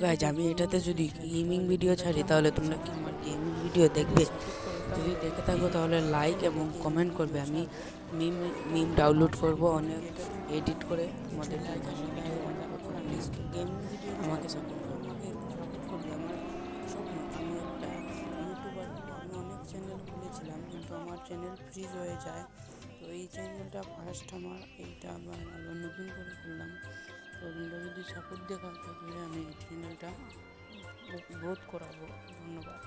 Guys আমি এটাতে যদি গেমিং ভিডিও ছাড়ি তাহলে তোমরা কি আমার গেমিং ভিডিও দেখবে? যদি দেখে থাকো তাহলে লাইক এবং কমেন্ট করবে। আমি মিম মিম ডাউনলোড করব অনেক, এডিট করে তোমাদেরকে জানাতে দেবো। প্লিজ গেমিং ভিডিও আমাকে সাপোর্ট করবে, আমার স্বপ্ন আমি একটা ইউটিউবার হব। আমি অনেক চ্যানেল খুলেছিলাম কিন্তু আমার চ্যানেল ফ্রিজ হয়ে যায়। তো এই চ্যানেলটা ফার্স্ট আমার, এইটা আবার নতুন করে খুললাম। তো তোমরা যদি সাপোর্ট দেখাও তাহলে আমি চ্যানেলটা গ্রোথ করাবো। ধন্যবাদ।